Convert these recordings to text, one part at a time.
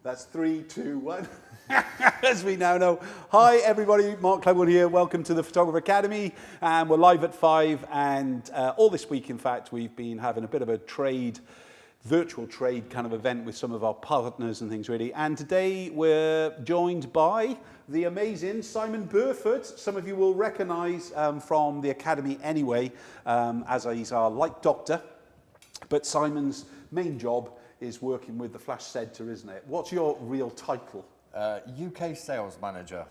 That's 3, 2, 1. As we now know. Hi everybody, Mark Cleverwood here. Welcome to the Photographer Academy. We're live at 5 and all this week, in fact, we've been having a bit of a virtual trade kind of event with some of our partners and things really. And today we're joined by the amazing Simon Burfoot. Some of you will recognize from the Academy anyway, as he's our light doctor. But Simon's main job is working with the Flash Centre, isn't it? What's your real title? UK Sales Manager.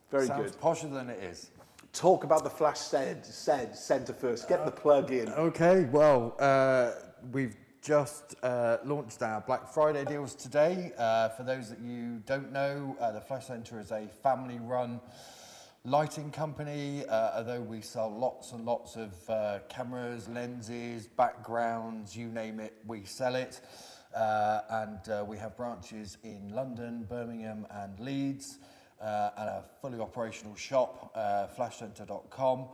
Very Sounds good. Posher than it is. Talk about the Flash Centre first. Get the plug in. Okay, well, we've just launched our Black Friday deals today. For those that you don't know, the Flash Centre is a family-run lighting company, although we sell lots and lots of cameras, lenses, backgrounds, you name it, we sell it. And we have branches in London, Birmingham and Leeds, and a fully operational shop, flashcentre.com,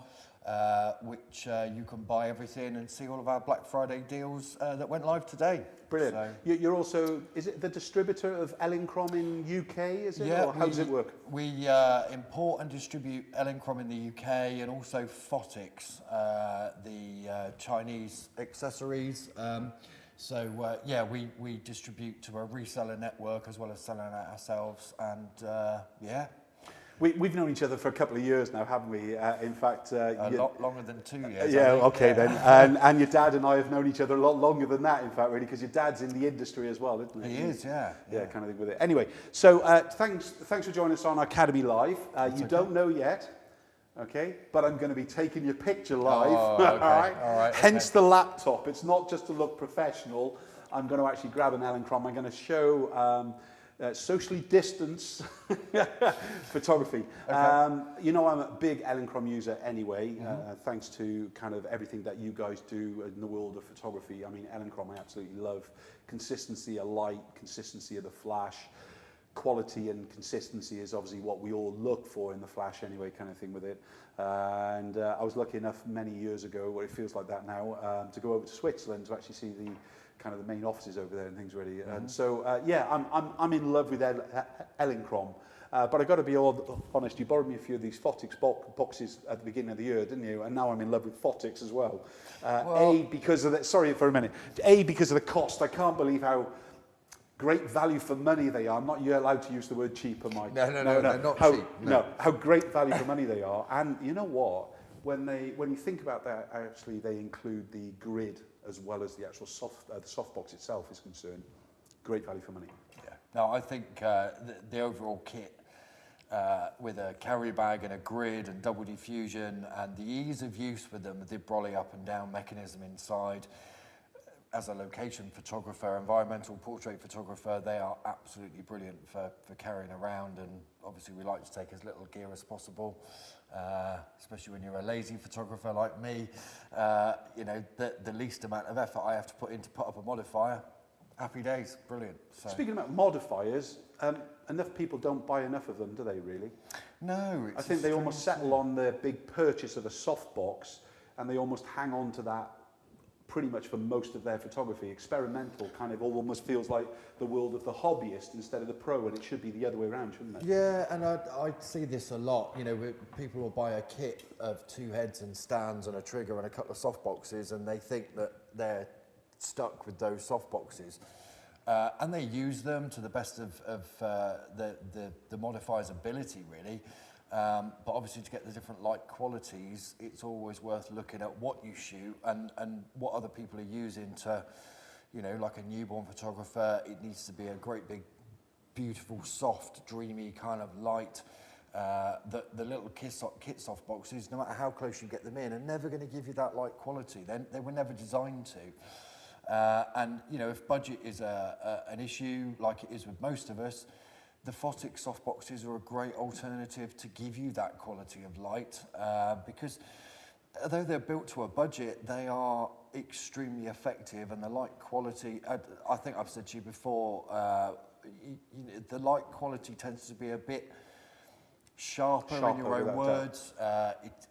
which you can buy everything and see all of our Black Friday deals that went live today. Brilliant. So, You're also, is it the distributor of Elinchrom in UK, is it? yeah, or how does it work? We import and distribute Elinchrom in the UK and also Photix, the Chinese accessories. Yeah, we distribute to a reseller network as well as selling it ourselves, and yeah. We've known each other for a couple of years now, haven't we? In fact, a lot longer than 2 years. Yeah, okay yeah. then. And your dad and I have known each other a lot longer than that, in fact, really, because your dad's in the industry as well, isn't he? He is, yeah. Yeah, kind of thing with it. Anyway, so thanks for joining us on Academy Live. You don't know yet. Okay, but I'm going to be taking your picture live. Oh, okay. All right. Hence the laptop. It's not just to look professional. I'm going to actually grab an Elinchrom. I'm going to show socially distanced photography. Okay. You know, I'm a big Elinchrom user anyway, thanks to kind of everything that you guys do in the world of photography. I mean, Elinchrom I absolutely love. Consistency of light, consistency of the flash. Quality and consistency is obviously what we all look for in the flash anyway, kind of thing with it. And I was lucky enough many years ago, or it feels like that now, to go over to Switzerland to actually see the kind of the main offices over there and things really. And so yeah, I'm in love with Elinchrom. But I got to be honest, you borrowed me a few of these Photix boxes at the beginning of the year, didn't you? And now I'm in love with Photix as well. A, because of the, sorry for a minute. A, because of the cost. I can't believe how great value for money they are. I'm not allowed to use the word cheap, am I? No, they're not cheap. No, how great value for money they are. And you know what? When you think about that, actually they include the grid as well as the actual the softbox itself is concerned. Great value for money. Yeah. No, I think the overall kit with a carry bag and a grid and double diffusion and the ease of use with them, the brolly up and down mechanism inside. As a location photographer, environmental portrait photographer, they are absolutely brilliant for carrying around, and obviously we like to take as little gear as possible, especially when you're a lazy photographer like me. You know, the least amount of effort I have to put in to put up a modifier, happy days, brilliant. So. Speaking about modifiers, enough people don't buy enough of them, do they really? No. I think they almost settle on their big purchase of a softbox, and they almost hang on to that pretty much for most of their photography. Experimental kind of almost feels like the world of the hobbyist instead of the pro, and it should be the other way around, shouldn't it? Yeah, and I see this a lot. You know, people will buy a kit of 2 heads and stands and a trigger and a couple of soft boxes, and they think that they're stuck with those soft boxes. And they use them to the best of the modifier's ability, really. But obviously to get the different light qualities, it's always worth looking at what you shoot and what other people are using to, you know, like a newborn photographer, it needs to be a great big, beautiful, soft, dreamy kind of light. The little kit soft boxes, no matter how close you get them in, are never going to give you that light quality. They were never designed to. And, you know, if budget is an issue, like it is with most of us, the Photix softboxes are a great alternative to give you that quality of light, because although they're built to a budget, they are extremely effective, and the light quality, I think I've said to you before, the light quality tends to be a bit sharper in your own words.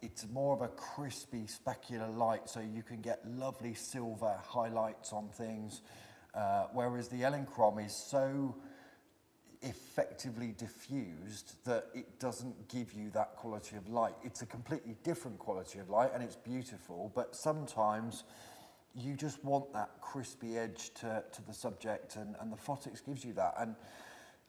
It's more of a crispy, specular light, so you can get lovely silver highlights on things, whereas the Elinchrom is so effectively diffused that it doesn't give you that quality of light. It's a completely different quality of light and it's beautiful, but sometimes you just want that crispy edge to the subject, and the Photics gives you that. And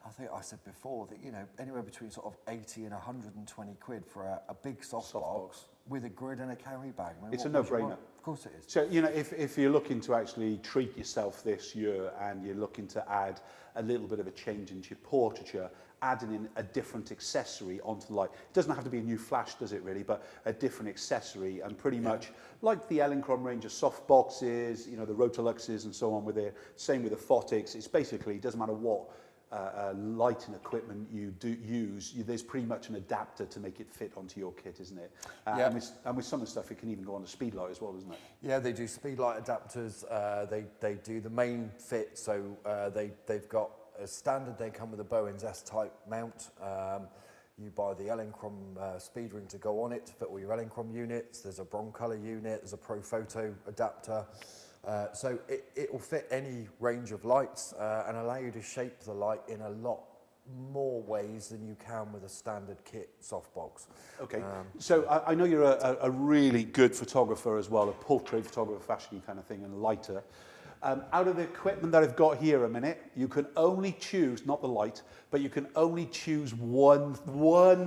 I think I said before that, you know, anywhere between sort of 80 and 120 quid for a big softbox with a grid and a carry bag. I mean, it's a no-brainer. Of course it is. So, you know, if you're looking to actually treat yourself this year and you're looking to add a little bit of a change into your portraiture, adding in a different accessory onto the light. It doesn't have to be a new flash, does it really, but a different accessory, and pretty much like the Elinchron range of soft boxes, you know, the Rotoluxes and so on with it, same with the Photics. It's basically, it doesn't matter what lighting equipment you do use, there's pretty much an adapter to make it fit onto your kit, isn't it? And with some of the stuff, it can even go on a speed light as well, doesn't it? Yeah, they do speed light adapters. They do the main fit, so they've got a standard. They come with a Bowens S-type mount. You buy the Elinchron speed ring to go on it to fit all your Elinchron units. There's a Broncolor unit. There's a Pro Photo adapter. So it will fit any range of lights and allow you to shape the light in a lot more ways than you can with a standard kit softbox. Okay, so I know you're a really good photographer as well, a portrait photographer, fashion kind of thing, and a lighter. Out of the equipment that I've got here a minute, you can only choose, not the light, but you can only choose one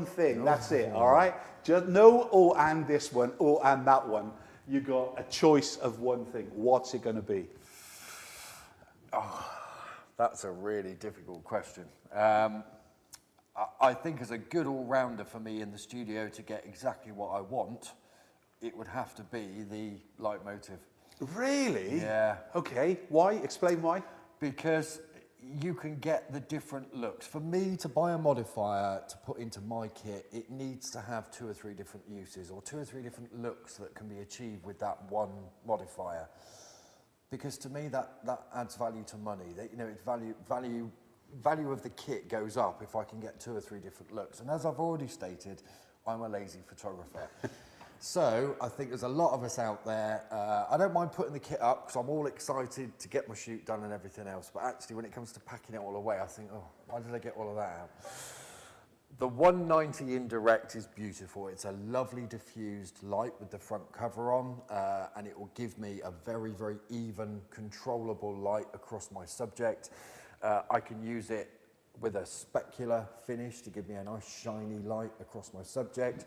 thing. That's it, all right? Just no, oh, and this one, oh, and that one. You got a choice of one thing. What's it going to be? Oh, that's a really difficult question. I think as a good all-rounder for me in the studio to get exactly what I want, it would have to be the leitmotif. Really? Yeah. Okay, why? Explain why. Because you can get the different looks. For me to buy a modifier to put into my kit, it needs to have 2 or 3 different uses or 2 or 3 different looks that can be achieved with that one modifier. Because to me, that adds value to money. That, you know, it's value of the kit goes up if I can get 2 or 3 different looks. And as I've already stated, I'm a lazy photographer. So I think there's a lot of us out there. I don't mind putting the kit up because I'm all excited to get my shoot done and everything else. But actually, when it comes to packing it all away, I think, oh, why did I get all of that out? The 190 indirect is beautiful. It's a lovely diffused light with the front cover on, and it will give me a very, very even, controllable light across my subject. I can use it with a specular finish to give me a nice shiny light across my subject.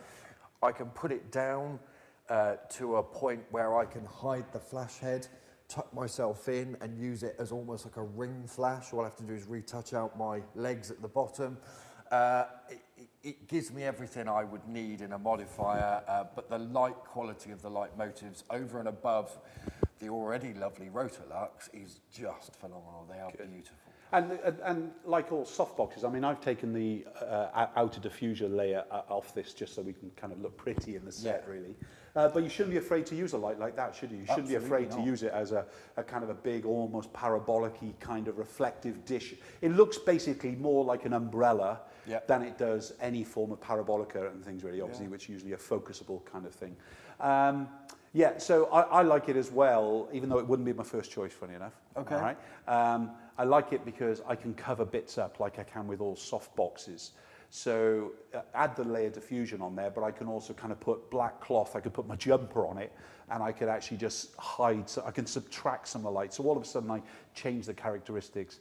I can put it down to a point where I can hide the flash head, tuck myself in and use it as almost like a ring flash. All I have to do is retouch out my legs at the bottom. It gives me everything I would need in a modifier, but the light quality of the leitmotifs over and above the already lovely Rotolux is just phenomenal. They are beautiful. And like all softboxes, I mean, I've taken the outer diffuser layer off this just so we can kind of look pretty in the set, really. But you shouldn't be afraid to use a light like that, should you? You shouldn't be afraid to use it as a kind of a big, almost parabolic-y kind of reflective dish. It looks basically more like an umbrella than it does any form of parabolica and things, really, obviously, which is usually a focusable kind of thing. Yeah, so I like it as well, even though it wouldn't be my first choice, funny enough. Okay. All right? I like it because I can cover bits up like I can with all soft boxes. So add the layer diffusion on there, but I can also kind of put black cloth, I could put my jumper on it, and I could actually just hide, so I can subtract some of the light. So all of a sudden I change the characteristics.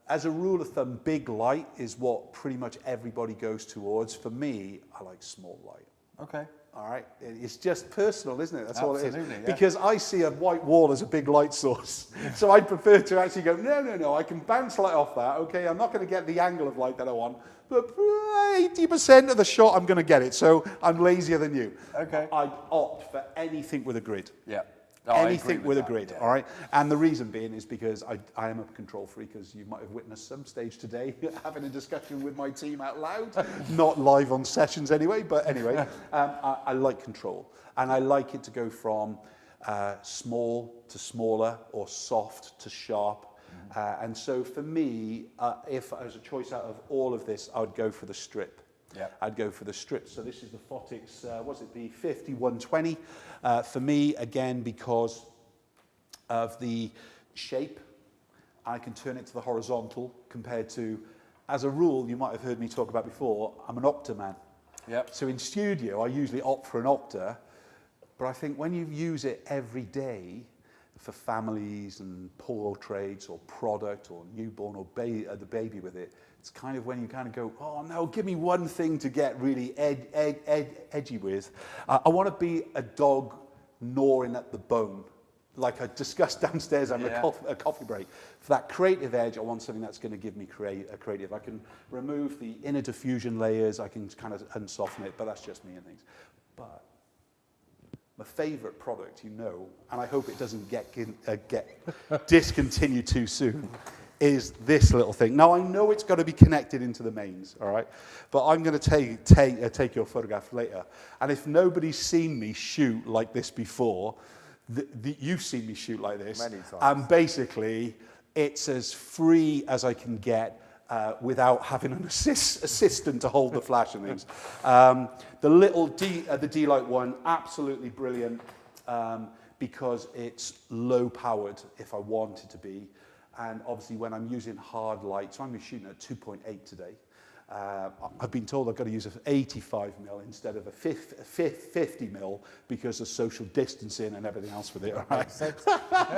As a rule of thumb, big light is what pretty much everybody goes towards. For me, I like small light. Okay. All right, it's just personal, isn't it? That's all it is. Yeah. Because I see a white wall as a big light source. So I prefer to actually go, no, I can bounce light off that. Okay, I'm not going to get the angle of light that I want, but 80% of the shot, I'm going to get it. So I'm lazier than you. Okay. I opt for anything with a grid. Yeah. Anything with a grid, all right? And the reason being is because I am a control freak, as you might have witnessed some stage today, having a discussion with my team out loud, not live on sessions anyway, but anyway, I like control. And I like it to go from small to smaller or soft to sharp. And so for me, if I was a choice out of all of this, I would go for the strip. Yeah. I'd go for the strip. So this is the Photics, was it the 5120? For me, again, because of the shape, I can turn it to the horizontal compared to as a rule, you might have heard me talk about before, I'm an opter man. Yep. So in studio, I usually opt for an opter, but I think when you use it every day for families and portraits or product or newborn or the baby with it, it's kind of when you kind of go, oh no, give me one thing to get really edgy with. I want to be a dog gnawing at the bone. Like I discussed downstairs having a coffee break. For that creative edge, I want something that's going to give me creative. I can remove the inner diffusion layers, I can kind of unsoften it, but that's just me and things. But my favourite product, you know, and I hope it doesn't get discontinued too soon, is this little thing. Now, I know it's got to be connected into the mains, all right? But I'm going to take your photograph later. And if nobody's seen me shoot like this before, you've seen me shoot like this. Many times. And basically, it's as free as I can get without having an assistant to hold the flash and things. The little the D-Light one, absolutely brilliant because it's low powered if I want it to be. And obviously when I'm using hard light, so I'm shooting at 2.8 today. I've been told I've got to use an 85mm instead of a 50mm because of social distancing and everything else with it. Right?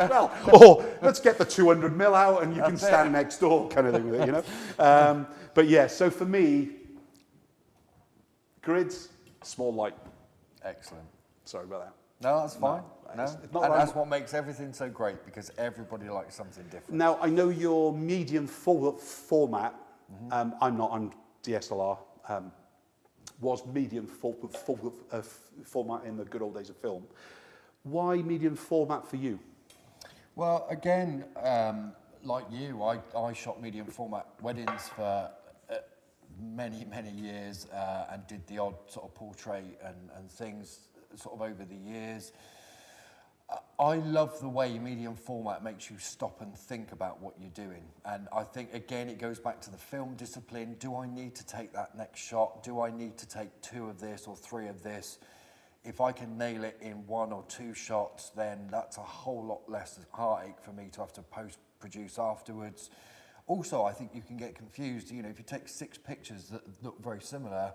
Well, or let's get the 200mm out and you can stand next door kind of thing with it, you know. But yeah, so for me, grids, small light. Excellent. Sorry about that. No, that's fine. No. And that's what makes everything so great because everybody likes something different. Now, I know your medium format, I'm not, I'm DSLR, was medium format in the good old days of film. Why medium format for you? Well, again, like you, I shot medium format weddings for many, many years and did the odd sort of portrait and things sort of over the years. I love the way medium format makes you stop and think about what you're doing. And I think, again, it goes back to the film discipline. Do I need to take that next shot? Do I need to take 2 of this or 3 of this? If I can nail it in 1 or 2 shots, then that's a whole lot less heartache for me to have to post-produce afterwards. Also, I think you can get confused. You know, if you take 6 pictures that look very similar,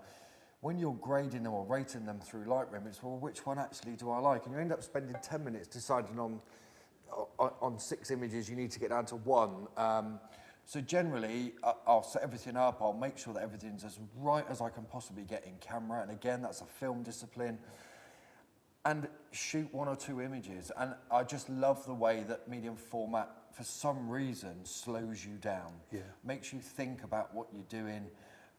when you're grading them or rating them through Lightroom, it's, well, which one actually do I like? And you end up spending 10 minutes deciding on 6 images, you need to get down to 1. So generally, I'll set everything up, I'll make sure that everything's as right as I can possibly get in camera. And again, that's a film discipline. And shoot 1 or 2 images. And I just love the way that medium format, for some reason, slows you down. Yeah. Makes you think about what you're doing.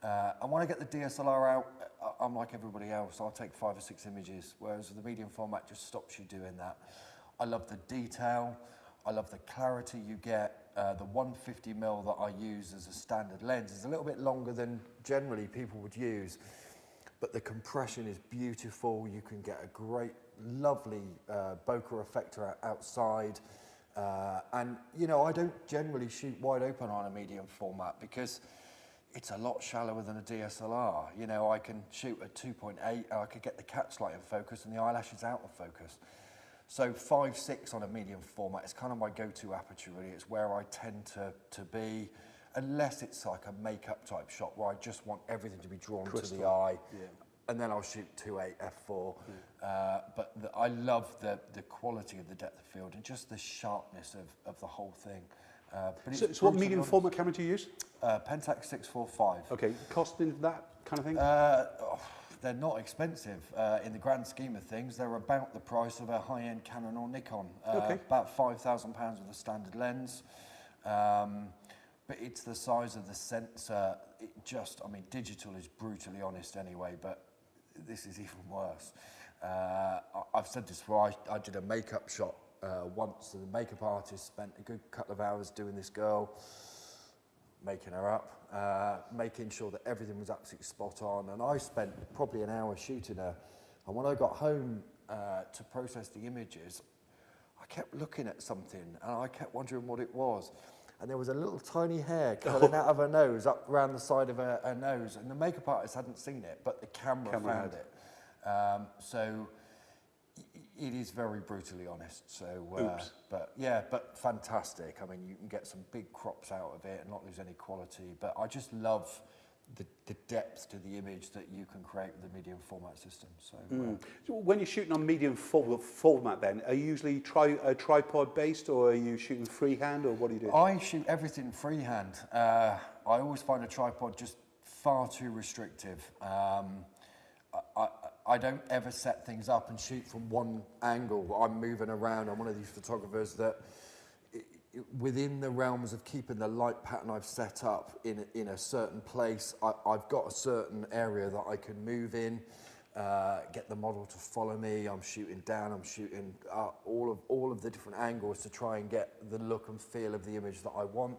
And when I get the DSLR out, I'm like everybody else. I'll take 5 or 6 images, whereas the medium format just stops you doing that. I love the detail. I love the clarity you get. The 150mm that I use as a standard lens is a little bit longer than generally people would use, but the compression is beautiful. You can get a great, lovely bokeh effect outside. And, you know, I don't generally shoot wide open on a medium format because it's a lot shallower than a DSLR. You know, I can shoot at 2.8, I could get the catch light in focus and the eyelashes out of focus. So 5.6 on a medium format is kind of my go-to aperture, really. It's where I tend to be, unless it's like a makeup type shot where I just want everything to be drawn to the eye. Yeah. And then I'll shoot 2.8 f4. Yeah. But I love the quality of the depth of field and just the sharpness of the whole thing. So what medium format camera do you use? Pentax 645. Okay, costing that kind of thing? They're not expensive in the grand scheme of things. They're about the price of a high-end Canon or Nikon. Okay. About £5,000 with a standard lens. But it's the size of the sensor. It just, I mean, digital is brutally honest anyway, but this is even worse. I've said this before, I did a makeup shot once, and the makeup artist spent a good couple of hours doing this girl, making her up, making sure that everything was absolutely spot on, and I spent probably an hour shooting her, and when I got home to process the images, I kept looking at something, and I kept wondering what it was, and there was a little tiny hair curling out of her nose, up around the side of her nose, and the makeup artist hadn't seen it, but the camera found it. So It is very brutally honest. So, Oops. but yeah, but fantastic. I mean, you can get some big crops out of it and not lose any quality. But I just love the depth to the image that you can create with the medium format system. So, So when you're shooting on medium format, then are you usually tripod based, or are you shooting freehand, or what do you do? I shoot everything freehand. I always find a tripod just far too restrictive. I don't ever set things up and shoot from one angle. I'm moving around. I'm one of these photographers that, within the realms of keeping the light pattern I've set up in a certain place, I've got a certain area that I can move in, get the model to follow me. I'm shooting down, I'm shooting up, all of the different angles to try and get the look and feel of the image that I want.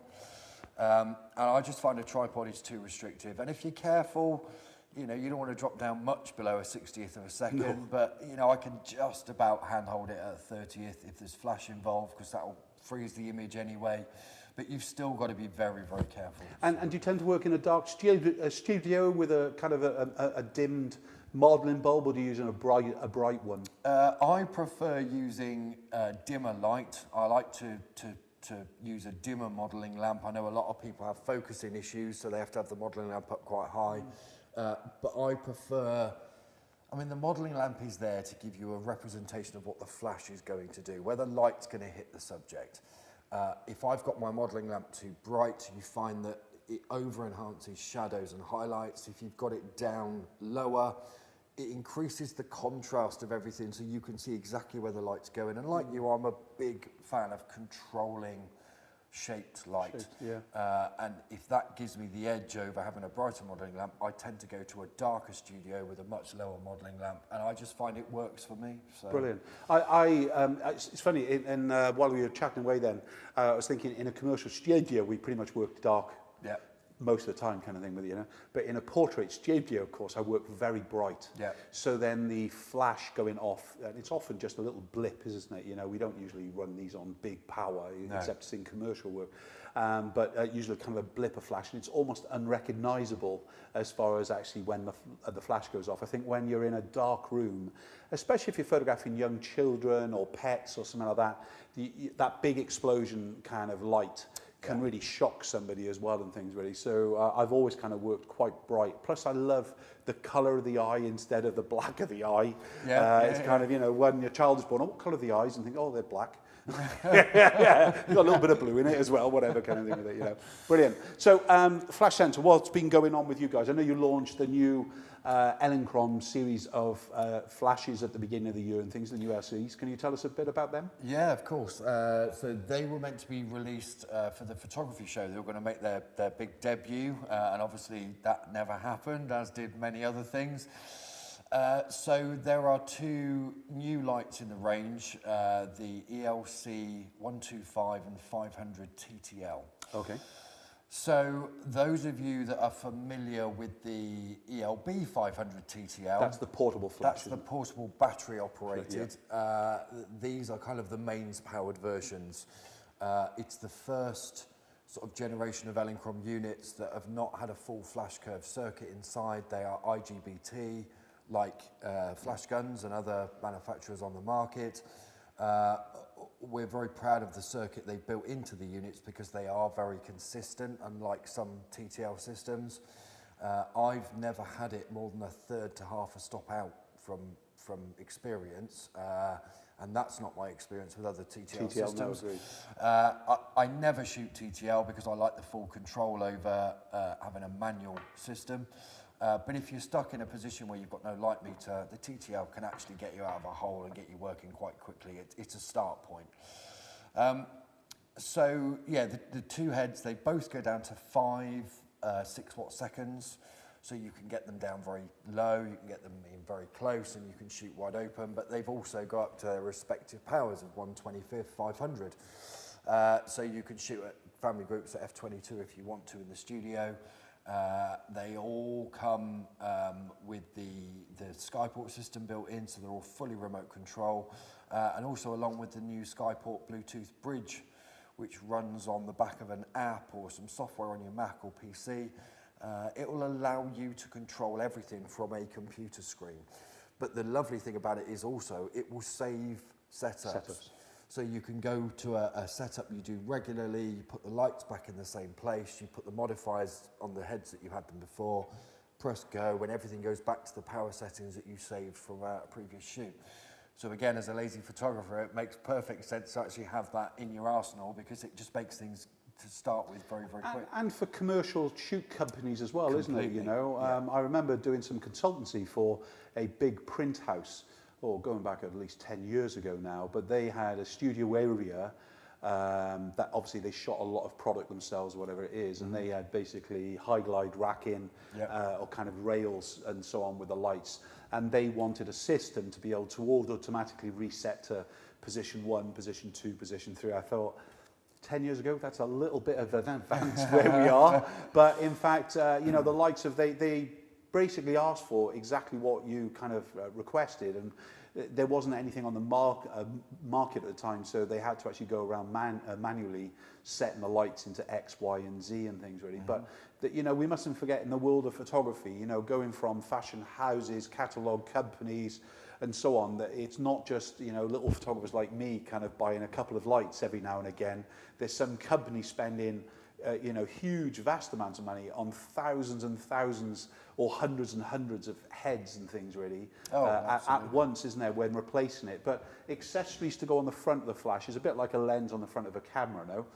And I just find a tripod is too restrictive. And if you're careful, you know, you don't want to drop down much below a 60th of a second, but, you know, I can just about handhold it at a 30th if there's flash involved, because that'll freeze the image anyway. But you've still got to be very, very careful. And do you tend to work in a dark studio with a kind of a dimmed modelling bulb, or do you use a bright one? I prefer using dimmer light. I like to use a dimmer modelling lamp. I know a lot of people have focusing issues, so they have to have the modelling lamp up quite high. But I prefer, I mean, the modelling lamp is there to give you a representation of what the flash is going to do, where the light's going to hit the subject. If I've got my modelling lamp too bright, you find that it over-enhances shadows and highlights. If you've got it down lower, it increases the contrast of everything, so you can see exactly where the light's going. And like you, I'm a big fan of controlling shaped light. And if that gives me the edge over having a brighter modelling lamp, I tend to go to a darker studio with a much lower modelling lamp, and I just find it works for me. So. Brilliant. It's funny, while we were chatting away then, I was thinking in a commercial studio, we pretty much work dark. Yeah. Most of the time, kind of thing, with, you know. But in a portrait studio, of course, I work very bright. Yeah. So then the flash going off, and it's often just a little blip, isn't it? You know, we don't usually run these on big power, except in commercial work. But usually kind of a blip of flash, and it's almost unrecognizable as far as actually when the flash goes off. I think when you're in a dark room, especially if you're photographing young children or pets or something like that, that big explosion kind of light can really shock somebody as well and things, really. So I've always kind of worked quite bright. Plus I love the colour of the eye instead of the black of the eye. It's kind of, you know, when your child is born, oh, what colour are the eyes? And think, oh, they're black. You've got a little bit of blue in it as well, whatever kind of thing with it, you know. Brilliant. So Flash Sensor, what's been going on with you guys? I know you launched the new Elinchrom series of flashes at the beginning of the year and things, the new LCs. Can you tell us a bit about them? Yeah, of course. So they were meant to be released for the photography show. They were going to make their big debut, and obviously that never happened, as did many other things. So there are two new lights in the range, the ELC 125 and 500 TTL. Okay. So those of you that are familiar with the ELB 500 TTL... That's the portable flash. That's the portable battery operated. Yeah. These are kind of the mains powered versions. It's the first sort of generation of Elinchrom units that have not had a full flash curve circuit inside. They are IGBT, like flash guns and other manufacturers on the market. We're very proud of the circuit they built into the units because they are very consistent, unlike some TTL systems. I've never had it more than a third to half a stop out from experience, and that's not my experience with other TTL systems. No, I never shoot TTL because I like the full control over having a manual system. But if you're stuck in a position where you've got no light meter, the TTL can actually get you out of a hole and get you working quite quickly. It's a start point. So yeah, the two heads, they both go down to 5 6-watt seconds. So you can get them down very low, you can get them in very close, and you can shoot wide open. But they've also got up to their respective powers of 125, 500. So you can shoot at family groups at f/22 if you want to in the studio. They all come with the Skyport system built in, so they're all fully remote control, and also along with the new Skyport Bluetooth bridge, which runs on the back of an app or some software on your Mac or PC. It will allow you to control everything from a computer screen. But the lovely thing about it is also it will save setups. So you can go to a setup you do regularly, you put the lights back in the same place, you put the modifiers on the heads that you had them before, press go, and everything goes back to the power settings that you saved from a previous shoot. So again, as a lazy photographer, it makes perfect sense to actually have that in your arsenal, because it just makes things to start with very, very quick. And for commercial shoot companies as well, isn't it? You know, I remember doing some consultancy for a big print house, going back at least 10 years ago now, but they had a studio area that obviously they shot a lot of product themselves, whatever it is, and they had basically high glide racking or kind of rails and so on with the lights, and they wanted a system to be able to automatically reset to position 1, position 2, position 3. I thought 10 years ago, that's a little bit of an advance where we are, but in fact, you know, the likes of they basically asked for exactly what you kind of requested, and there wasn't anything on the market at the time, so they had to actually go around manually setting the lights into X, Y, and Z and things really. But you know, we mustn't forget, in the world of photography, you know, going from fashion houses, catalogue companies, and so on, that it's not just, you know, little photographers like me kind of buying a couple of lights every now and again. There's some companies spending you know, huge, vast amounts of money on thousands and thousands or hundreds and hundreds of heads and things really at once, isn't there, when replacing it. But accessories to go on the front of the flash is a bit like a lens on the front of a camera, no?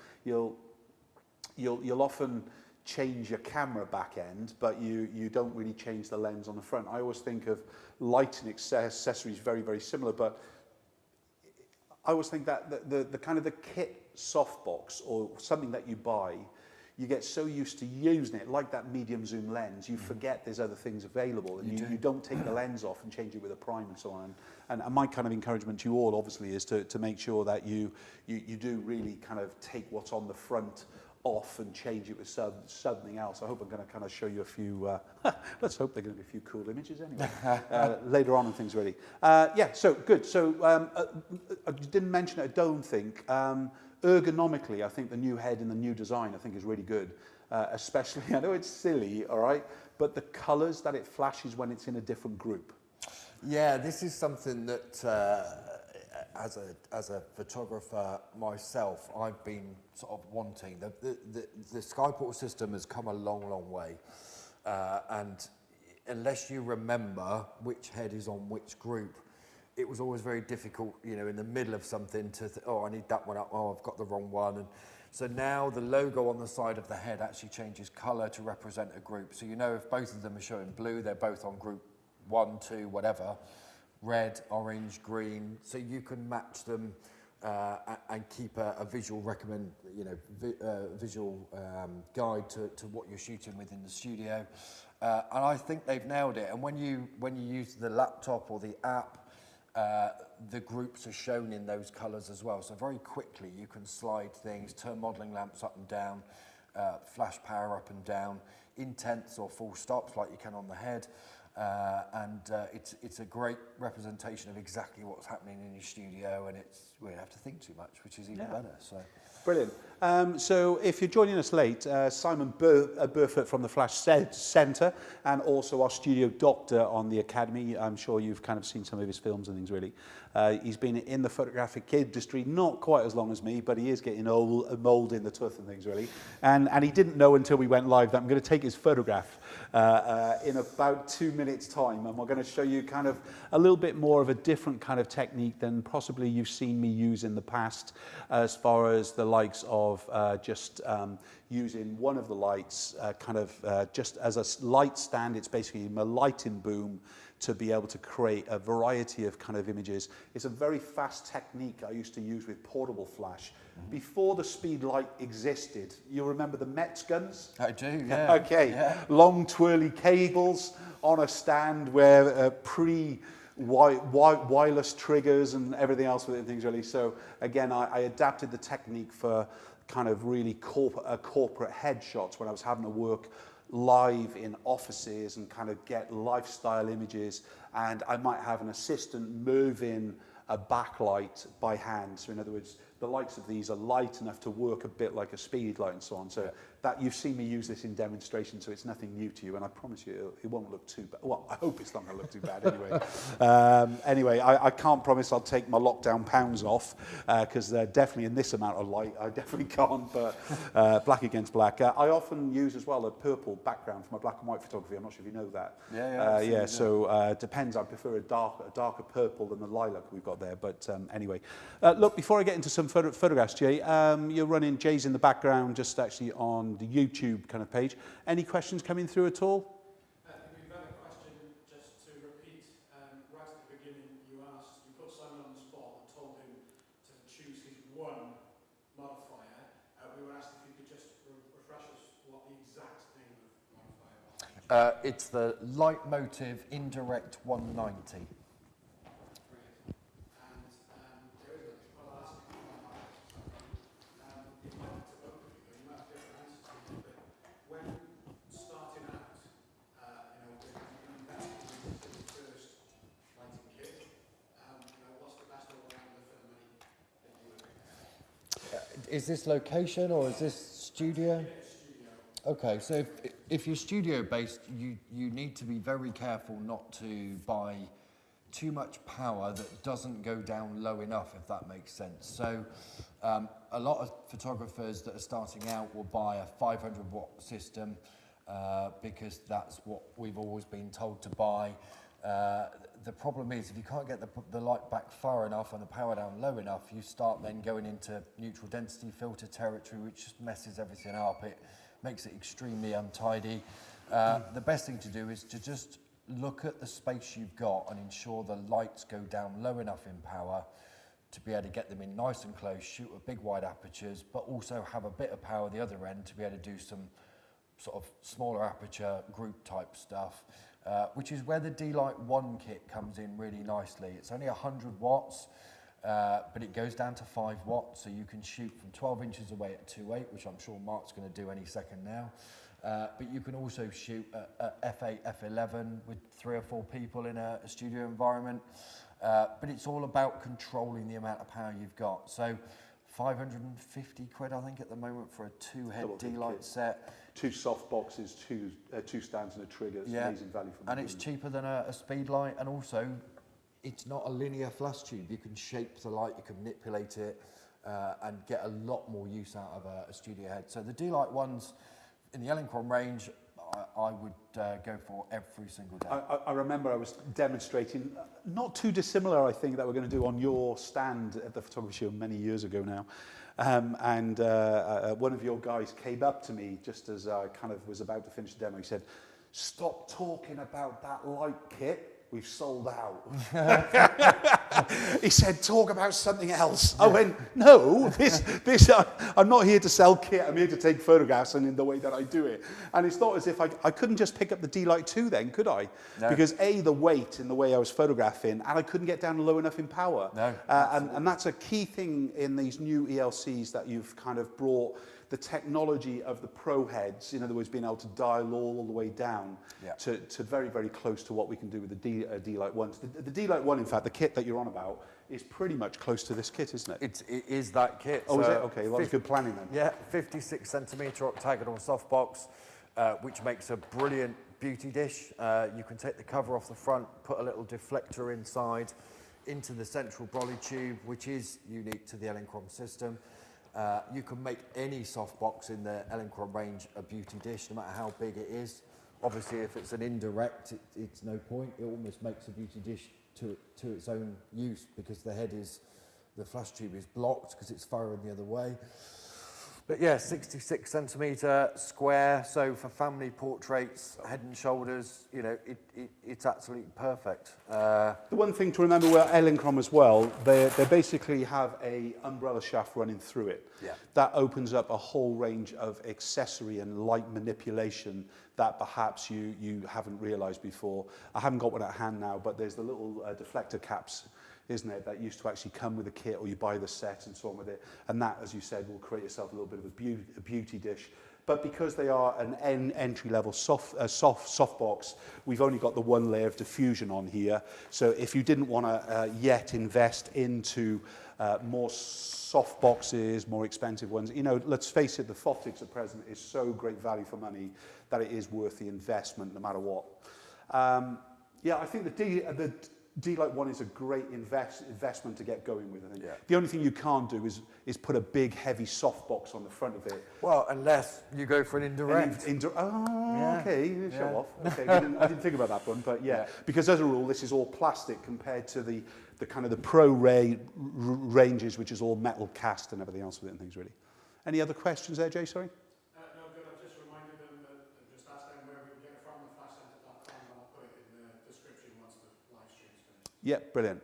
You'll often change your camera back end, but you don't really change the lens on the front. I always think of lighting accessories very, very similar, but I always think that the kind of the kit softbox or something that you buy, you get so used to using it, like that medium zoom lens, you forget there's other things available, and you don't take the lens off and change it with a prime and so on. And my kind of encouragement to you all, obviously, is to make sure that you do really kind of take what's on the front off and change it with something else. I hope I'm going to kind of show you a few, let's hope they're going to be a few cool images anyway, later on and things really. Yeah, so good. So I didn't mention it, I don't think. Ergonomically, I think the new head and the new design, I think, is really good. Especially, I know it's silly, all right, but the colours that it flashes when it's in a different group. Yeah, this is something that, as a photographer myself, I've been sort of wanting. The Skyport system has come a long, long way. And unless you remember which head is on which group, it was always very difficult, you know, in the middle of something to, oh, I need that one up, oh, I've got the wrong one. And so now the logo on the side of the head actually changes colour to represent a group. So you know if both of them are showing blue, they're both on group 1, 2, whatever, red, orange, green, so you can match them and keep a visual visual guide to what you're shooting with in the studio. And I think they've nailed it. And when you use the laptop or the app, the groups are shown in those colours as well. So very quickly you can slide things, turn modelling lamps up and down, flash power up and down, intense or full stops like you can on the head. And it's a great representation of exactly what's happening in your studio, and we don't have to think too much, which is even better. So brilliant. So if you're joining us late, Simon Burfoot from the Flash Centre, and also our studio doctor on the Academy. I'm sure you've kind of seen some of his films and things really. He's been in the photographic industry not quite as long as me, but he is getting old, mould in the tooth and things really. And he didn't know until we went live that I'm going to take his photograph in about 2 minutes time, and we're going to show you kind of a little bit more of a different kind of technique than possibly you've seen me use in the past, as far as the likes of just using one of the lights just as a light stand. It's basically a lighting boom to be able to create a variety of kind of images. It's a very fast technique I used to use with portable flash. Before the speed light existed, you remember the Metz guns? I do, yeah. Okay, yeah. Long twirly cables on a stand where wireless triggers and everything else with it and things really. So again, I adapted the technique for kind of really corporate headshots when I was having to work live in offices and kind of get lifestyle images, and I might have an assistant moving a backlight by hand. So in other words, the lights of these are light enough to work a bit like a speed light and so on. So that you've seen me use this in demonstration, so it's nothing new to you, and I promise you it won't look too bad. Well, I hope it's not going to look too bad anyway. Anyway, I can't promise I'll take my lockdown pounds off, because definitely in this amount of light, I definitely can't, but black against black. I often use as well a purple background for my black and white photography. I'm not sure if you know that. So depends. I prefer a darker purple than the lilac we've got there, but anyway. Look, before I get into some photographs, Jay, you're running Jay's in the background, just actually on the YouTube kind of page. Any questions coming through at all? We've got a question just to repeat. Right at the beginning, you put Simon on the spot and told him to choose his one modifier. We were asked if you could just refresh us what the exact name of the modifier was. It's the Leitmotiv Indirect 190. Is this location or is this studio? Okay, so if you're studio based, you need to be very careful not to buy too much power that doesn't go down low enough, if that makes sense. So a lot of photographers that are starting out will buy a 500 watt system because that's what we've always been told to buy. The problem is if you can't get the light back far enough and the power down low enough, you start then going into neutral density filter territory, which just messes everything up. It makes it extremely untidy. The best thing to do is to just look at the space you've got and ensure the lights go down low enough in power to be able to get them in nice and close, shoot with big wide apertures, but also have a bit of power at the other end to be able to do some sort of smaller aperture group type stuff. Which is where the D-Light 1 kit comes in really nicely. It's only 100 watts, but it goes down to 5 watts, so you can shoot from 12 inches away at 2.8, which I'm sure Mark's going to do any second now. But you can also shoot at f8, f11 with 3 or 4 people in a studio environment. But it's all about controlling the amount of power you've got. So 550 quid, I think, at the moment for a 2-head D-Light set. 2 soft boxes, 2 stands and a trigger. It's amazing value for money. And it's cheaper than a speed light, and also it's not a linear flash tube. You can shape the light, you can manipulate it, and get a lot more use out of a studio head. So the D-Light ones in the Elinchron range, I would go for every single day. I remember I was demonstrating, not too dissimilar, I think, that we're going to do on your stand at the photography show many years ago now. And one of your guys came up to me just as I kind of was about to finish the demo. He said, "Stop talking about that light kit. We've sold out." He said, "Talk about something else." I went, "No, I'm not here to sell kit. I'm here to take photographs and in the way that I do it." And it's not as if I couldn't just pick up the D-Light 2 then, could I? No. Because A, the weight in the way I was photographing, and I couldn't get down low enough in power. No, and that's a key thing in these new ELCs that you've kind of brought the technology of the pro heads, in other words, being able to dial all the way down to very, very close to what we can do with the D-Light 1. The D-Light 1, in fact, the kit that you're on about, is pretty much close to this kit, isn't it? It is that kit. Oh, so is it? Okay, well, that's good planning then. Yeah, 56 centimetre octagonal softbox, which makes a brilliant beauty dish. You can take the cover off the front, put a little deflector inside, into the central brolly tube, which is unique to the Elinchron system. You can make any softbox in the Elinchron range a beauty dish, no matter how big it is. Obviously, if it's an indirect, it's no point. It almost makes a beauty dish to its own use because the flash tube is blocked because it's firing the other way. But yeah, 66 centimetre square, so for family portraits, head and shoulders, you know, it's absolutely perfect. The one thing to remember with Elinchron as well, they basically have a umbrella shaft running through it. Yeah. That opens up a whole range of accessory and light manipulation that perhaps you haven't realised before. I haven't got one at hand now, but there's the little deflector caps, isn't it, that used to actually come with a kit, or you buy the set and so on with it. And that, as you said, will create yourself a little bit of a beauty dish. But because they are an entry-level soft box, we've only got the one layer of diffusion on here. So if you didn't want to yet invest into more soft boxes, more expensive ones. You know, let's face it, the Photics at present is so great value for money that it is worth the investment no matter what. Yeah, I think the D-Lite one is a great investment to get going with, I think. Yeah. The only thing you can't do is put a big, heavy softbox on the front of it. Well, unless you go for an indirect. Okay, show off. Okay, I didn't think about that one, but yeah. Because as a rule, this is all plastic compared to the kind of the Pro ranges, which is all metal cast and everything else with it and things, really. Any other questions there, Jay, sorry? No, good. I've just reminded them that just ask them where we can get it from, theflashcenter.com, and I'll put it in the description once the live stream's finished. Yeah, brilliant.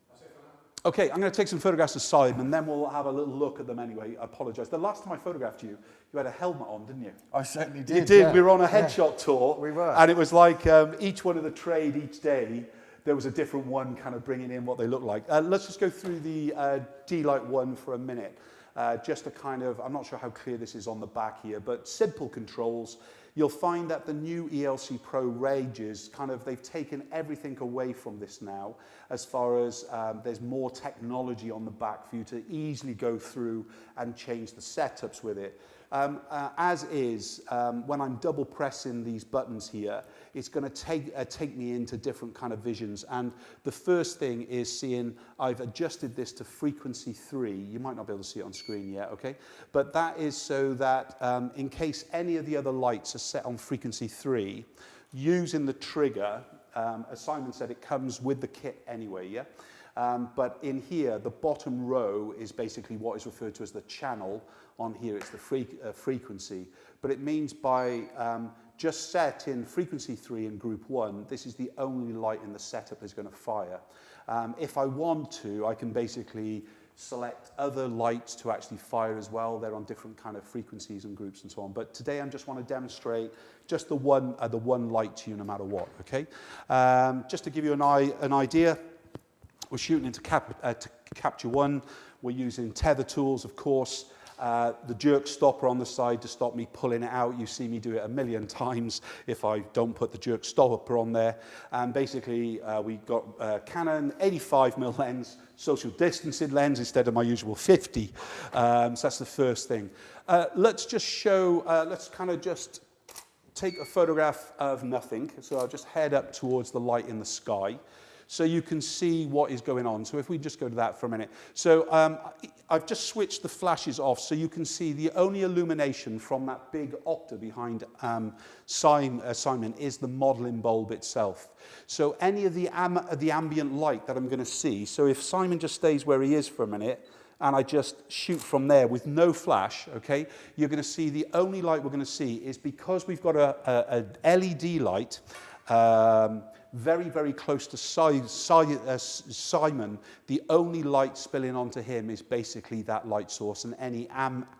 That's it for now. Okay, I'm going to take some photographs aside, and then we'll have a little look at them anyway. I apologise. The last time I photographed you, you had a helmet on, didn't you? I certainly did. You did. Yeah. We were on a headshot tour. We were. And it was like each one of the trade each day, there was a different one kind of bringing in what they look like. Let's just go through the D-Lite one for a minute. Just to kind of, I'm not sure how clear this is on the back here, but simple controls. You'll find that the new ELC Pro ranges, they've taken everything away from this now, as far as there's more technology on the back for you to easily go through and change the setups with it. As is, when I'm double pressing these buttons here, it's going to take me into different kind of visions. And the first thing is seeing I've adjusted this to frequency 3. You might not be able to see it on screen yet, okay? But that is so that in case any of the other lights are set on frequency 3, using the trigger, as Simon said, it comes with the kit anyway, yeah? But in here, the bottom row is basically what is referred to as the channel. On here, it's the frequency. But it means by just set in frequency 3 in group 1, this is the only light in the setup that's going to fire. If I want to, I can basically select other lights to actually fire as well. They're on different kind of frequencies and groups and so on. But today, I just want to demonstrate just the one light to you no matter what, okay? Just to give you an idea, we're shooting into Capture One. We're using tether tools, of course. The jerk stopper on the side to stop me pulling it out. You see me do it a million times if I don't put the jerk stopper on there. And basically, we got Canon 85mm lens, social distancing lens instead of my usual 50. So that's the first thing. Let's just show, let's kind of just take a photograph of nothing. So I'll just head up towards the light in the sky, so you can see what is going on. So if we just go to that for a minute. So I've just switched the flashes off so you can see the only illumination from that big octa behind Simon is the modeling bulb itself. So any of the ambient light that I'm going to see, so if Simon just stays where he is for a minute, and I just shoot from there with no flash, okay, you're going to see the only light we're going to see is because we've got a LED light, very, very close to Simon, the only light spilling onto him is basically that light source and any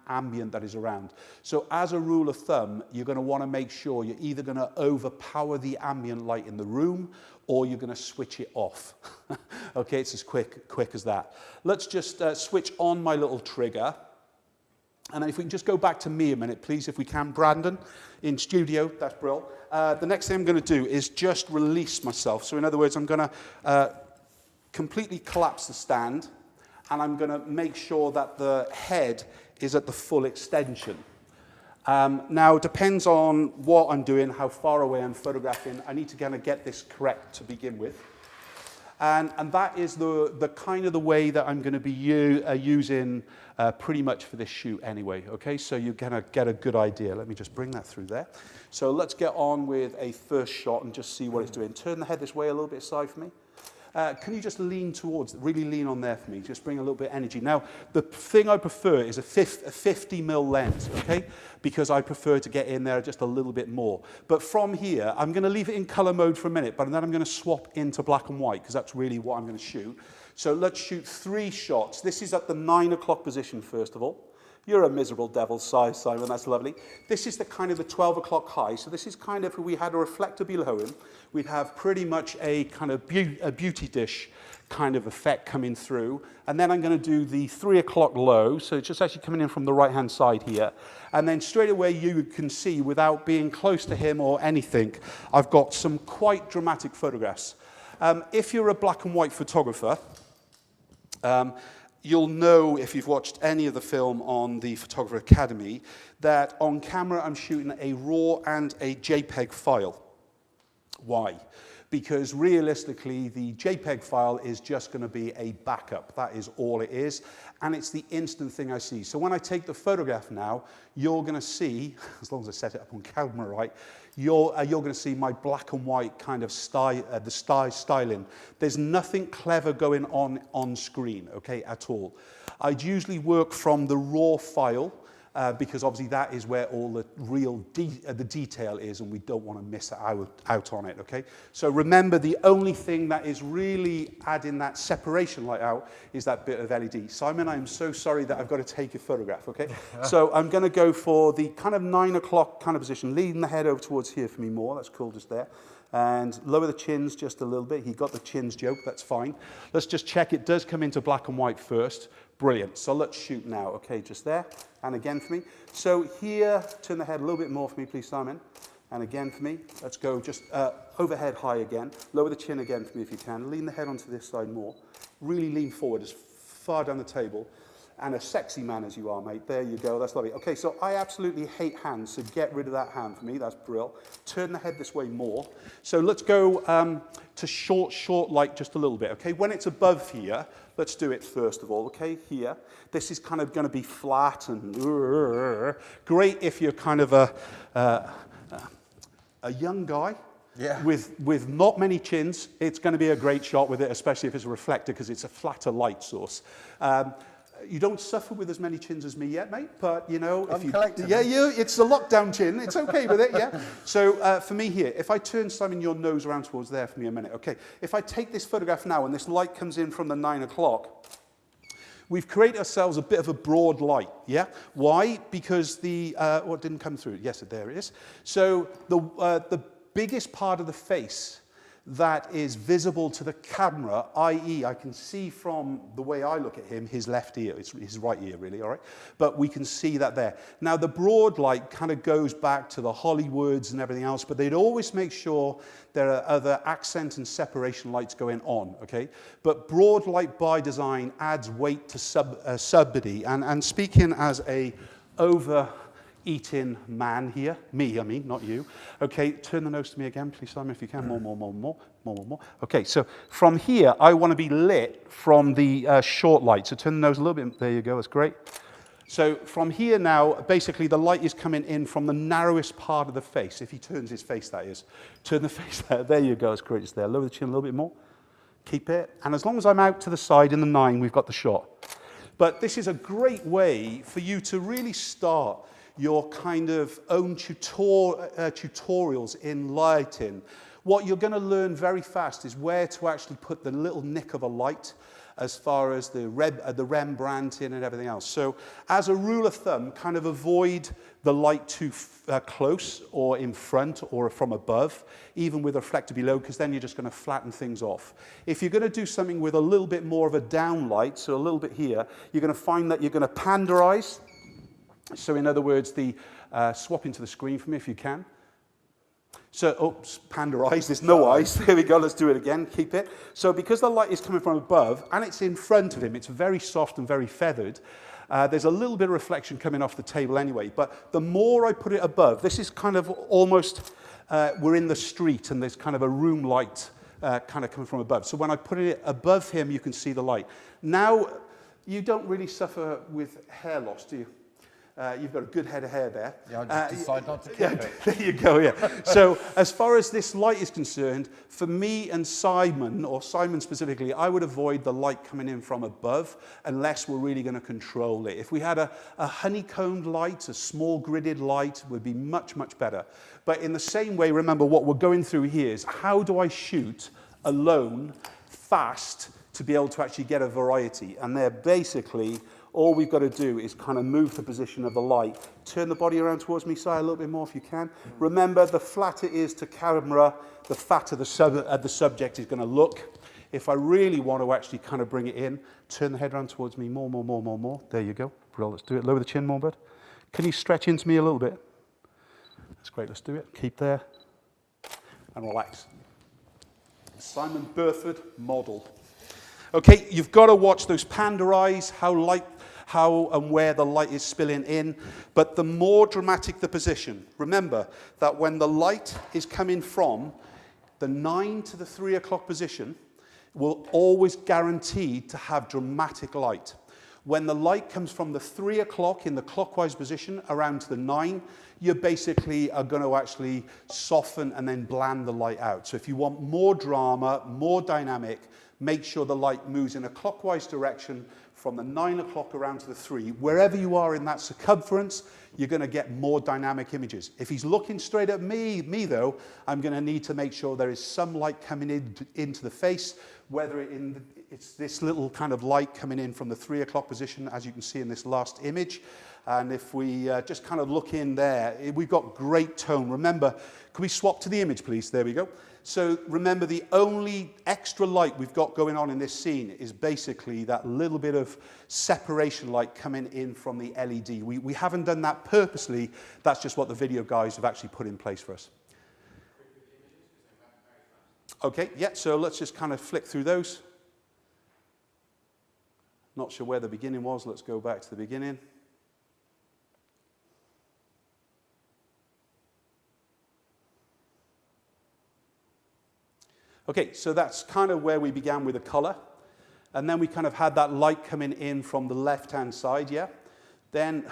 ambient that is around. So as a rule of thumb, you're going to want to make sure you're either going to overpower the ambient light in the room or you're going to switch it off. Okay, it's as quick as that. Let's just switch on my little trigger. And then if we can just go back to me a minute, please, if we can, Brandon, in studio, that's brilliant. The next thing I'm going to do is just release myself. So in other words, I'm going to completely collapse the stand, and I'm going to make sure that the head is at the full extension. Now, it depends on what I'm doing, how far away I'm photographing. I need to kind of get this correct to begin with. And that is the kind of the way that I'm going to be using pretty much for this shoot anyway, okay? So you're going to get a good idea. Let me just bring that through there. So let's get on with a first shot and just see what it's doing. Turn the head this way a little bit aside for me. Can you just lean towards, really lean on there for me, just bring a little bit of energy. Now, the thing I prefer is a 50mm lens, okay? Because I prefer to get in there just a little bit more. But from here, I'm going to leave it in color mode for a minute, but then I'm going to swap into black and white, because that's really what I'm going to shoot. So let's shoot 3 shots. This is at the 9 o'clock position, first of all. You're a miserable devil's size, Simon, that's lovely. This is the kind of the 12 o'clock high. So this is kind of, if we had a reflector below him, we'd have pretty much a kind of a beauty dish kind of effect coming through. And then I'm going to do the 3 o'clock low. So it's just actually coming in from the right-hand side here. And then straight away you can see, without being close to him or anything, I've got some quite dramatic photographs. If you're a black and white photographer, you'll know if you've watched any of the film on the Photographer Academy that on camera I'm shooting a RAW and a JPEG file. Why? Because realistically, the JPEG file is just going to be a backup. That is all it is, and it's the instant thing I see. So when I take the photograph now, you're going to see, as long as I set it up on camera right, you're going to see my black and white kind of styling. There's nothing clever going on screen, okay, at all. I'd usually work from the raw file, because obviously that is where all the real the detail is, and we don't want to miss out on it, okay? So remember, the only thing that is really adding that separation light out is that bit of LED. Simon, I'm so sorry that I've got to take your photograph, okay? So I'm going to go for the kind of 9 o'clock kind of position, leading the head over towards here for me more. That's cool, just there. And lower the chins just a little bit. He got the chins joke, that's fine. Let's just check it does come into black and white first. Brilliant. So let's shoot now. Okay, just there. And again for me. So here, turn the head a little bit more for me, please, Simon. And again for me. Let's go just overhead high again. Lower the chin again for me if you can. Lean the head onto this side more. Really lean forward as far down the table. And a sexy man as you are, mate. There you go. That's lovely. Okay, so I absolutely hate hands, so get rid of that hand for me. That's brill. Turn the head this way more. So let's go to short light just a little bit, okay? When it's above here, let's do it first of all, okay? Here. This is kind of going to be flat and great if you're kind of a young guy. Yeah. With not many chins. It's going to be a great shot with it, especially if it's a reflector, because it's a flatter light source. You don't suffer with as many chins as me yet, mate, but, you know, if you... Yeah, it's a lockdown chin. It's okay with it, yeah? So for me here, if I turn, Simon, your nose around towards there for me a minute, okay? If I take this photograph now and this light comes in from the 9 o'clock, we've created ourselves a bit of a broad light, yeah? Why? Because the... what didn't come through? Yes, there it is. So the biggest part of the face that is visible to the camera, i.e. I can see from the way I look at him, his left ear, it's his right ear really, all right? But we can see that there. Now the broad light kind of goes back to the Hollywoods and everything else, but they'd always make sure there are other accent and separation lights going on, okay? But broad light by design adds weight to subtlety, and speaking as a over-eating man here, me, I mean, not you. Okay, turn the nose to me again, please, Simon, if you can. More. Okay, so from here, I want to be lit from the short light. So turn the nose a little bit. There you go, that's great. So from here now, basically the light is coming in from the narrowest part of the face. If he turns his face, that is. Turn the face there. There you go, it's great. It's there. Lower the chin a little bit more. Keep it. And as long as I'm out to the side in the 9, we've got the shot. But this is a great way for you to really start your kind of own tutorials in lighting. What you're going to learn very fast is where to actually put the little nick of a light as far as the Rembrandt in and everything else. So as a rule of thumb, kind of avoid the light too close or in front or from above, even with a reflector below, because then you're just going to flatten things off. If you're going to do something with a little bit more of a down light, so a little bit here, you're going to find that you're going to panderize. So in other words, swap into the screen for me if you can. So, oops, panderize, there's no eyes. There we go, let's do it again, keep it. So because the light is coming from above, and it's in front of him, it's very soft and very feathered, there's a little bit of reflection coming off the table anyway. But the more I put it above, this is kind of almost, we're in the street, and there's kind of a room light kind of coming from above. So when I put it above him, you can see the light. Now, you don't really suffer with hair loss, do you? You've got a good head of hair there. Yeah, I just decide not to keep it. There you go, yeah. So as far as this light is concerned, for me and Simon, or Simon specifically, I would avoid the light coming in from above unless we're really going to control it. If we had a honeycombed light, a small gridded light, would be much, much better. But in the same way, remember what we're going through here is how do I shoot alone, fast, to be able to actually get a variety? And they're basically... all we've got to do is kind of move the position of the light. Turn the body around towards me, Si, a little bit more if you can. Remember, the flatter it is to camera, the fatter the subject is going to look. If I really want to actually kind of bring it in, turn the head around towards me more. There you go. Brilliant, let's do it. Lower the chin more, bud. Can you stretch into me a little bit? That's great, let's do it. Keep there. And relax. Simon Burfoot model. Okay, you've got to watch those panda eyes, how and where the light is spilling in. But the more dramatic the position, remember that when the light is coming from the 9 to the 3 o'clock position, will always guarantee to have dramatic light. When the light comes from the 3 o'clock in the clockwise position around to the 9, you basically are going to actually soften and then bland the light out. So if you want more drama, more dynamic, make sure the light moves in a clockwise direction from the 9 o'clock around to the 3. Wherever you are in that circumference, you're going to get more dynamic images. If he's looking straight at me though, I'm going to need to make sure there is some light coming into the face, whether it's this little kind of light coming in from the 3 o'clock position, as you can see in this last image. And if we just kind of look in there, we've got great tone. Remember, can we swap to the image, please? There we go. So remember, the only extra light we've got going on in this scene is basically that little bit of separation light coming in from the LED. We haven't done that purposely. That's just what the video guys have actually put in place for us. Okay, yeah, so let's just kind of flick through those. Not sure where the beginning was. Let's go back to the beginning. Okay, so that's kind of where we began with the color. And then we kind of had that light coming in from the left-hand side, yeah? Then...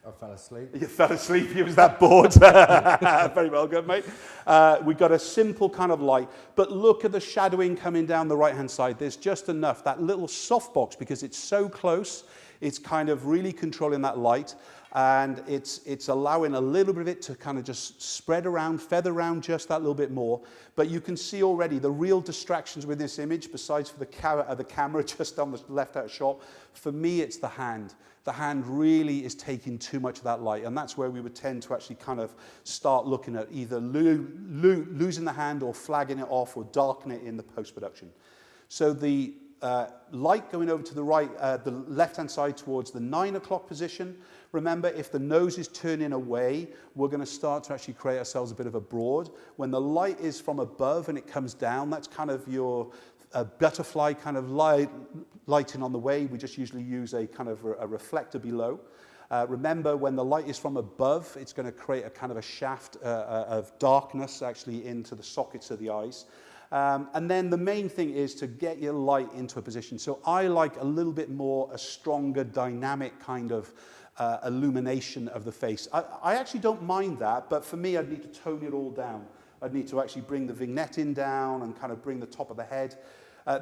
I fell asleep. You fell asleep, you was that bored. Very well, good, mate. We got a simple kind of light, but look at the shadowing coming down the right-hand side. There's just enough, that little softbox, because it's so close, it's kind of really controlling that light, and it's allowing a little bit of it to kind of just spread around, feather around just that little bit more. But you can see already the real distractions with this image, besides for the camera just on the left-out shot, for me it's the hand. The hand really is taking too much of that light, and that's where we would tend to actually kind of start looking at either losing the hand or flagging it off or darkening it in the post-production. So the light going over to the right, the left-hand side towards the 9 o'clock position. Remember, if the nose is turning away, we're going to start to actually create ourselves a bit of a broad. When the light is from above and it comes down, that's kind of your butterfly kind of lighting on the way. We just usually use a kind of a reflector below. Remember, when the light is from above, it's going to create a kind of a shaft of darkness actually into the sockets of the eyes. And then the main thing is to get your light into a position. So I like a little bit more, a stronger, dynamic kind of illumination of the face. I actually don't mind that, but for me, I'd need to tone it all down. I'd need to actually bring the vignette in down and kind of bring the top of the head.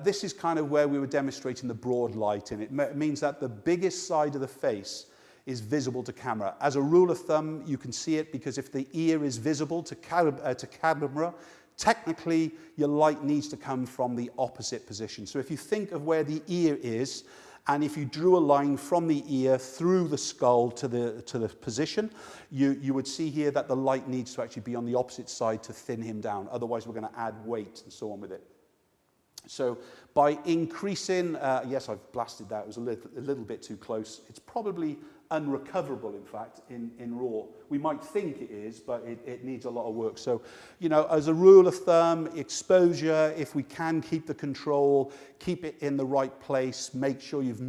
This is kind of where we were demonstrating the broad light, and it means that the biggest side of the face is visible to camera. As a rule of thumb, you can see it because if the ear is visible to camera, technically your light needs to come from the opposite position. So if you think of where the ear is, and if you drew a line from the ear through the skull to the position, you would see here that the light needs to actually be on the opposite side to thin him down. Otherwise, we're going to add weight and so on with it. So by increasing, yes, I've blasted that. It was a little bit too close. It's probably unrecoverable, in fact, in RAW. We might think it is, but it needs a lot of work. So, you know, as a rule of thumb, exposure, if we can keep the control, keep it in the right place, make sure you've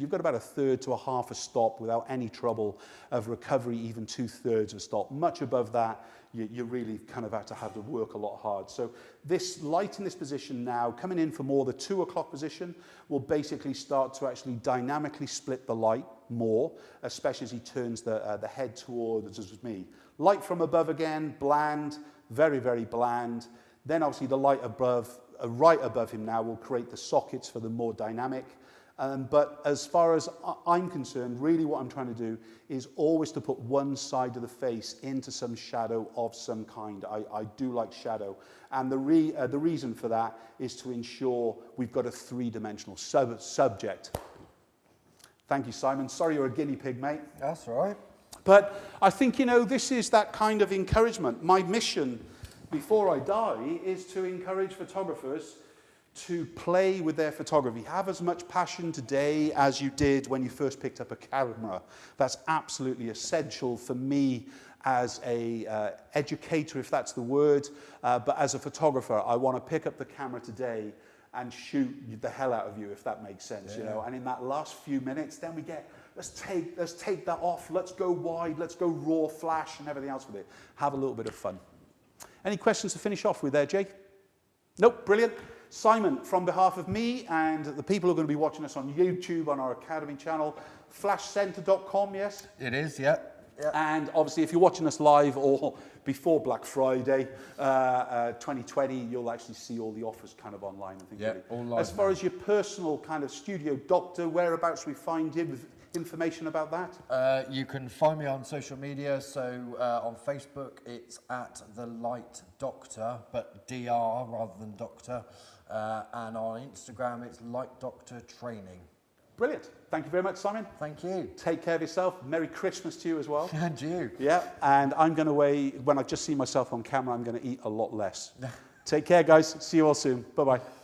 got about 1/3 to 1/2 a stop without any trouble of recovery, even 2/3 of a stop. Much above that, you really kind of have to work a lot hard. So this light in this position now, coming in from more the 2 o'clock position, will basically start to actually dynamically split the light more, especially as he turns the head towards me. Light from above again, bland, very, very bland. Then obviously the light above, right above him now, will create the sockets for the more dynamic. But as far as I'm concerned, really what I'm trying to do is always to put one side of the face into some shadow of some kind. I do like shadow. And the reason for that is to ensure we've got a three-dimensional subject. Thank you, Simon. Sorry you're a guinea pig, mate. That's all right. But I think, you know, this is that kind of encouragement. My mission before I die is to encourage photographers to play with their photography. Have as much passion today as you did when you first picked up a camera. That's absolutely essential for me as a educator, if that's the word. But as a photographer, I want to pick up the camera today and shoot the hell out of you, if that makes sense, you know. And in that last few minutes, then we get, let's take that off, let's go wide, let's go raw, flash, and everything else with it. Have a little bit of fun. Any questions to finish off with there, Jay? Nope, brilliant. Simon, from behalf of me and the people who are going to be watching us on YouTube, on our Academy channel, flashcenter.com, yes? It is, yeah. And obviously, if you're watching us live or before Black Friday 2020, you'll actually see all the offers kind of online and things like that. All live. As far as your personal kind of studio doctor, whereabouts we find you with information about that? You can find me on social media. So on Facebook, it's at The Light Doctor, but DR rather than Doctor. And on Instagram, it's Light Doctor Training. Brilliant. Thank you very much, Simon. Thank you. Take care of yourself. Merry Christmas to you as well. And you. Yeah, and I'm going to when I just see myself on camera, I'm going to eat a lot less. Take care, guys. See you all soon. Bye-bye.